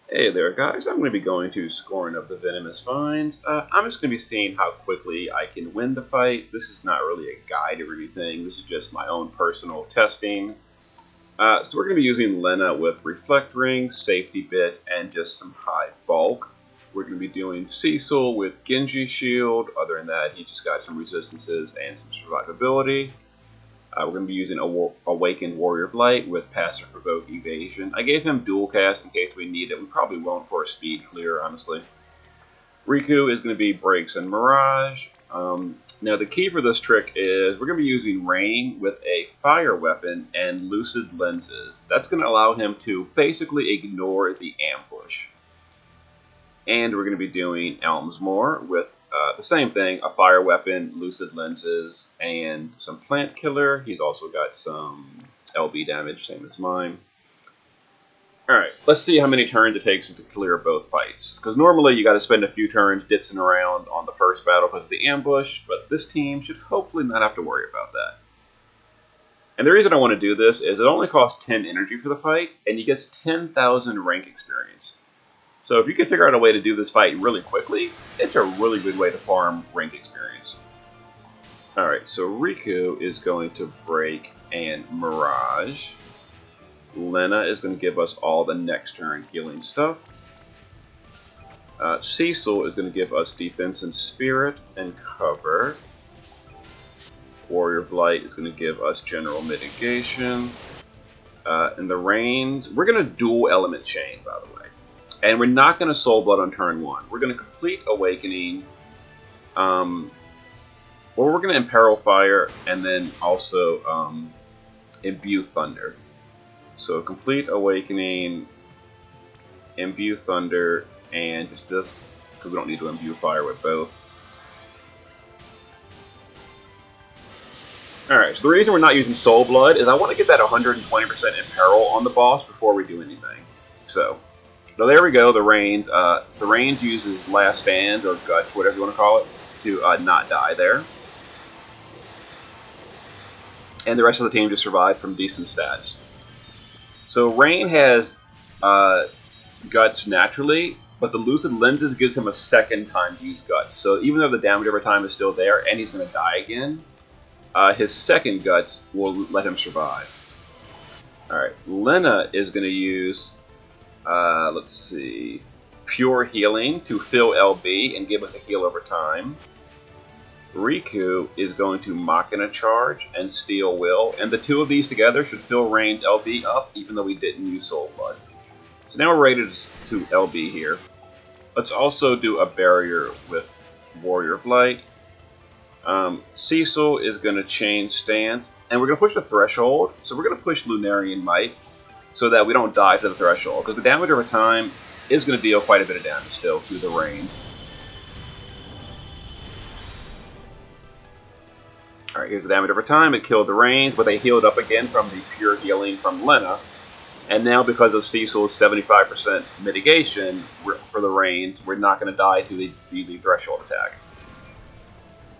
Hey there, guys. I'm going to be going to Scoring of the Venomous Vines. I'm just going to be seeing how quickly I can win the fight. This is not really a guide or anything. This is just my own personal testing. So we're going to be using Lena with Reflect Ring, Safety Bit, and just some high bulk. We're going to be doing Cecil with Genji Shield. Other than that, he just got some resistances and some survivability. We're going to be using Awakened Warrior of Light with Passive Provoke Evasion. I gave him Dual Cast in case we need it. We probably won't for a speed clear, honestly. Riku is going to be Breaks and Mirage. Now the key for this trick is we're going to be using Rain with a Fire Weapon and Lucid Lenses. That's going to allow him to basically ignore the ambush. And we're going to be doing Elmsmoor with the same thing, a Fire Weapon, Lucid Lenses, and some Plant Killer. He's also got some LB damage, same as mine. Alright, let's see how many turns it takes to clear both fights. Because normally you got to spend a few turns ditzing around on the first battle because of the ambush, but this team should hopefully not have to worry about that. And the reason I want to do this is it only costs 10 energy for the fight, and he gets 10,000 rank experience. So if you can figure out a way to do this fight really quickly, it's a really good way to farm rank experience. Alright, so Riku is going to break and Mirage. Lena is going to give us all the next turn healing stuff. Cecil is going to give us defense and spirit and cover. Warrior of Light is going to give us general mitigation. And the Rains, we're going to dual element chain, by the way. And we're not going to Soul Blood on turn 1. We're going to complete Awakening, or we're going to Imperil Fire, and then also Imbue Thunder. So complete Awakening, Imbue Thunder, and just this, because we don't need to Imbue Fire with both. Alright, so the reason we're not using Soul Blood is I want to get that 120% Imperil on the boss before we do anything. So there we go, the Rains. The Rains uses Last Stand, or Guts, whatever you want to call it, to not die there. And the rest of the team just survived from decent stats. So Rain has Guts naturally, but the Lucid Lenses gives him a second time to use Guts. So even though the damage over time is still there, and he's going to die again, his second Guts will let him survive. Alright, Lena is going to use... let's see, Pure Healing to fill LB and give us a heal over time. Riku is going to Machina Charge and Steel Will, and the two of these together should fill Rain's LB up, even though we didn't use Soul Blood. So now we're ready to LB here. Let's also do a barrier with Warrior of Light. Cecil is going to change stance, and we're going to push the threshold, so we're going to push Lunarian Might, so that we don't die to the threshold, because the damage over time is going to deal quite a bit of damage still to the Rains. Alright, here's the damage over time. It killed the Rains, but they healed up again from the pure healing from Lena. And now because of Cecil's 75% mitigation for the Rains, we're not going to die to the threshold attack.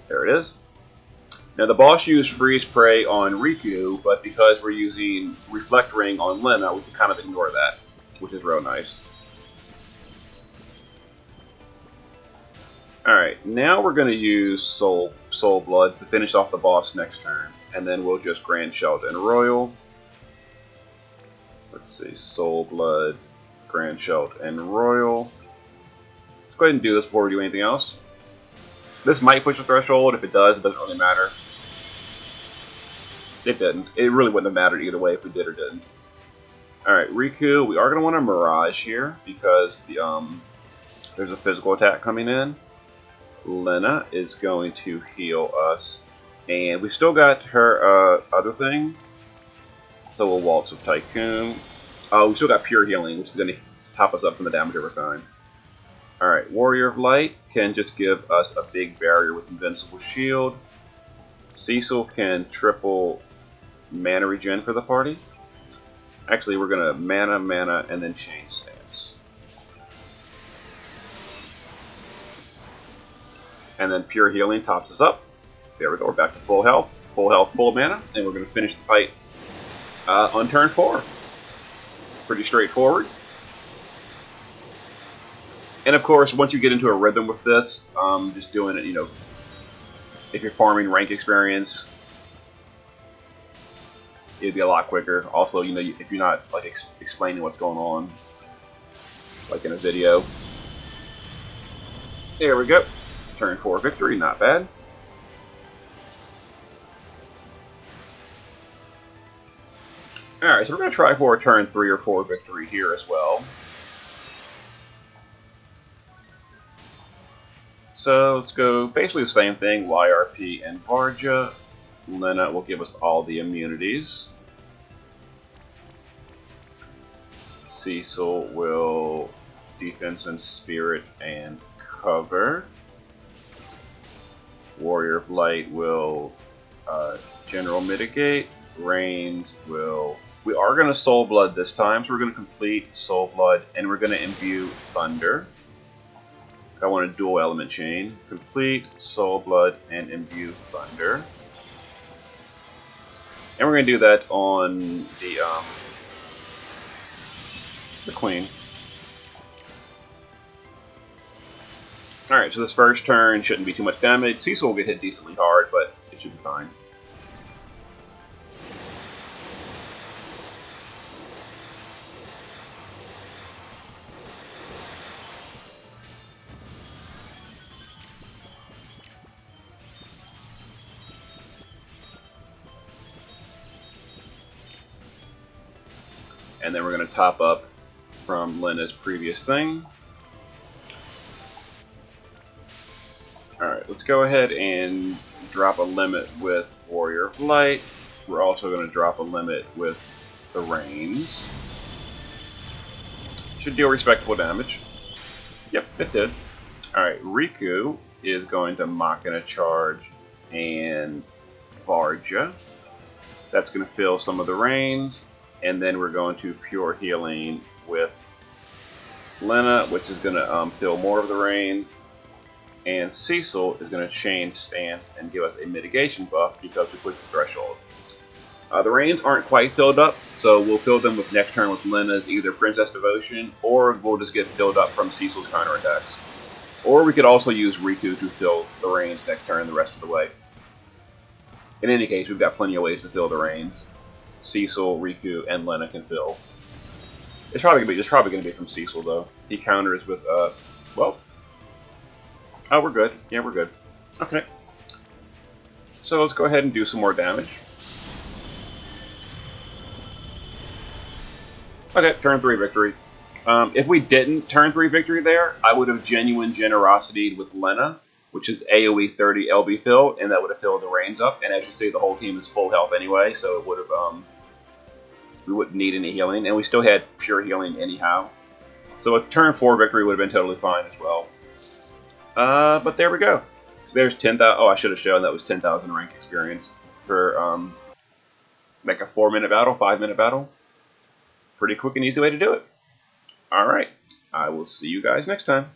There it is. Now the boss used Freeze Prey on Riku, but because we're using Reflect Ring on Lena, we can kind of ignore that, which is real nice. Alright, now we're going to use Soul Blood to finish off the boss next turn, and then we'll just Grand Shout and Royal. Let's see, Soul Blood, Grand Shout, and Royal. Let's go ahead and do this before we do anything else. This might push the threshold. If it does, it doesn't really matter. It didn't. It really wouldn't have mattered either way if we did or didn't. Alright, Riku, we are going to want a Mirage here because there's a physical attack coming in. Lena is going to heal us. And we still got her other thing. So we'll Waltz with Tycoon. We still got Pure Healing, which is going to top us up from the damage over time. Alright, Warrior of Light can just give us a big barrier with Invincible Shield. Cecil can triple mana regen for the party. Actually, we're going to mana, and then change stance. And then Pure Healing tops us up. There we go, we're back to full health, full mana, and we're going to finish the fight on turn 4. Pretty straightforward. And of course, once you get into a rhythm with this, just doing it, if you're farming rank experience, it'd be a lot quicker. Also, if you're not like explaining what's going on, like in a video. There we go. Turn 4 victory, not bad. Alright, so we're going to try for a turn 3 or 4 victory here as well. So let's go basically the same thing, YRP and Varja. Lena will give us all the immunities. Cecil will defense and spirit and cover. Warrior of Light will general mitigate. Reigns will... We are going to Soul Blood this time, so we're going to complete Soul Blood, and we're going to imbue Thunder. I want a dual element chain. Complete Soul Blood and imbue Thunder. And we're going to do that on the Queen. Alright, so this first turn shouldn't be too much damage. Cecil will get hit decently hard, but it should be fine. And then we're going to top up from Lena's previous thing. Alright, let's go ahead and drop a limit with Warrior of Light. We're also going to drop a limit with the Reigns. Should deal respectable damage. Yep, it did. Alright, Riku is going to Machina Charge and Varja. That's going to fill some of the Reigns. And then we're going to Pure Healing with Lena, which is going to fill more of the Reigns. And Cecil is going to change stance and give us a mitigation buff because we pushed the threshold. The Reigns aren't quite filled up, so we'll fill them with next turn with Lena's either Princess Devotion, or we'll just get filled up from Cecil's counterattacks. Or we could also use Riku to fill the Reigns next turn the rest of the way. In any case, we've got plenty of ways to fill the Reigns. Cecil, Riku, and Lena can fill. It's probably going to be from Cecil though. He counters with well. Oh, we're good. Yeah, we're good. Okay. So let's go ahead and do some more damage. Okay, turn 3 victory. If we didn't turn 3 victory there, I would have genuine generosity with Lena, which is AoE 30 LB filled, and that would have filled the Reigns up. And as you see, the whole team is full health anyway, so it would have we wouldn't need any healing, and we still had pure healing anyhow. So a turn 4 victory would have been totally fine as well. But there we go. So there's 10,000. Oh, I should have shown that was 10,000 rank experience for like a 4-minute battle, 5-minute battle. Pretty quick and easy way to do it. All right, I will see you guys next time.